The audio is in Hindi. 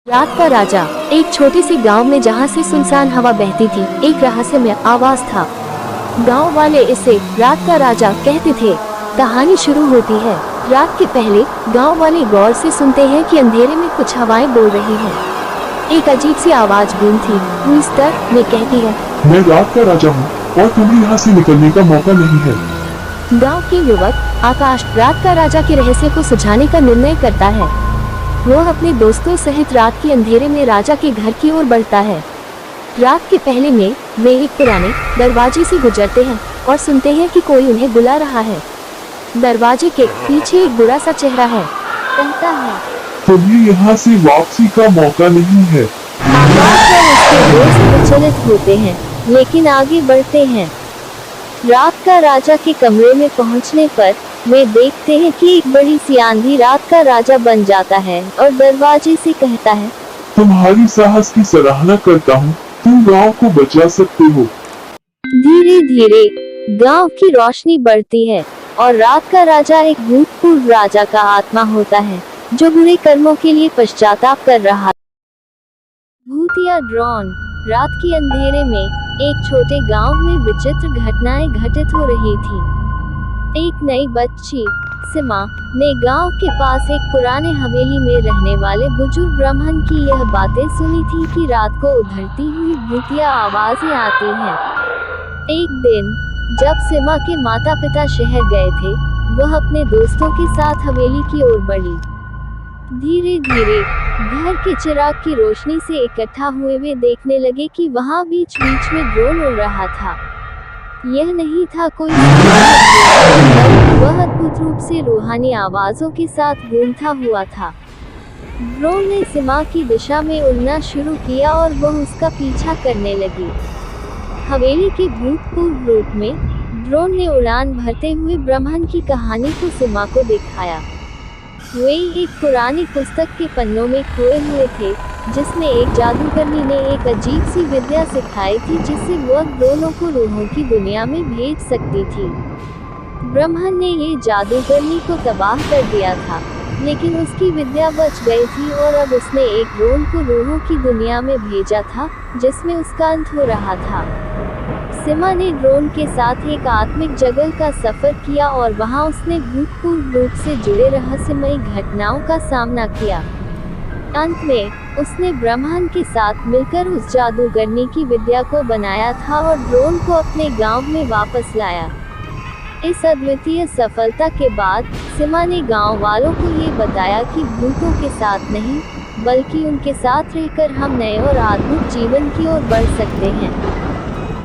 रात का राजा। एक छोटे से गांव में जहां से सुनसान हवा बहती थी, एक रहस्यमय आवाज था। गांव वाले इसे रात का राजा कहते थे। कहानी शुरू होती है। रात के पहले गांव वाले गौर से सुनते हैं कि अंधेरे में कुछ हवाएं बोल रही हैं। एक अजीब सी आवाज गूंजती हुई स्तर में कहती है, मैं रात का राजा हूँ और तुम्हें यहाँ से निकलने का मौका नहीं है। गांव के युवक आकाश रात का राजा के रहस्य को सुझाने का निर्णय करता है। वह अपने दोस्तों सहित रात के अंधेरे में राजा के घर की ओर बढ़ता है। रात के पहले में वे एक पुराने दरवाजे से गुजरते हैं और सुनते हैं कि कोई उन्हें बुला रहा है। दरवाजे के पीछे एक बुरा सा चेहरा है। कहता है, तुम्हें यहाँ से वापसी का मौका नहीं है। आकाश और उसके दोस्त विचलित होते हैं, लेकिन आगे बढ़ते हैं। रात का राजा के कमरे में पहुंचने पर वे देखते हैं कि एक बड़ी सी आंधी रात का राजा बन जाता है और दरवाजे से कहता है, तुम्हारी साहस की सराहना करता हूँ, तुम गांव को बचा सकते हो। धीरे धीरे गांव की रोशनी बढ़ती है और रात का राजा एक भूतपूर्व राजा का आत्मा होता है जो बुरे कर्मों के लिए पश्चाताप कर रहा है। भूतिया ड्रोन। रात के अंधेरे में एक छोटे गांव में विचित्र घटनाएं घटित हो रही थी। एक नई बच्ची सिमा ने गांव के पास एक पुराने हवेली में रहने वाले बुजुर्ग ब्राह्मण की यह बातें सुनी थी कि रात को उधरती हुई भूतिया आवाजें आती हैं। एक दिन जब सिमा के माता पिता शहर गए थे, वह अपने दोस्तों के साथ हवेली की ओर बढ़ी। धीरे धीरे घर के चिराग की रोशनी से इकट्ठा हुए वे देखने लगे कि वहां बीच बीच में ड्रोन उड़ रहा था। यह नहीं था कोई बल्कि वह अद्भुत रूप से रूहानी आवाजों के साथ गूंजता हुआ था। ड्रोन ने सिमा की दिशा में उड़ना शुरू किया और वह उसका पीछा करने लगी। हवेली के भूतपूर्व रूप में ड्रोन ने उड़ान भरते हुए ब्राह्मण की कहानी को सिमा को दिखाया। वे एक पुरानी पुस्तक के पन्नों में खोए हुए थे, जिसमें एक जादूगरनी ने एक अजीब सी विद्या सिखाई थी जिससे वह ड्रोनों को रूहों की दुनिया में भेज सकती थी। ब्राह्मण ने ये जादूगरनी को तबाह कर दिया था, लेकिन उसकी विद्या बच गई थी और अब उसने एक ड्रोन को रूहों की दुनिया में भेजा था, जिसमें उसका अंत हो रहा था। सिमा ने ड्रोन के साथ एक आत्मिक जगह का सफर किया और वहां उसने भूतपूर्व रूप से जुड़े रहस्यमयी घटनाओं का सामना किया। अंत में उसने ब्राह्मण के साथ मिलकर उस जादूगरनी की विद्या को बनाया था और ड्रोन को अपने गांव में वापस लाया। इस अद्वितीय सफलता के बाद सिमा ने गांव वालों को ये बताया कि भूतों के साथ नहीं, बल्कि उनके साथ रहकर हम नए और आधुनिक जीवन की ओर बढ़ सकते हैं।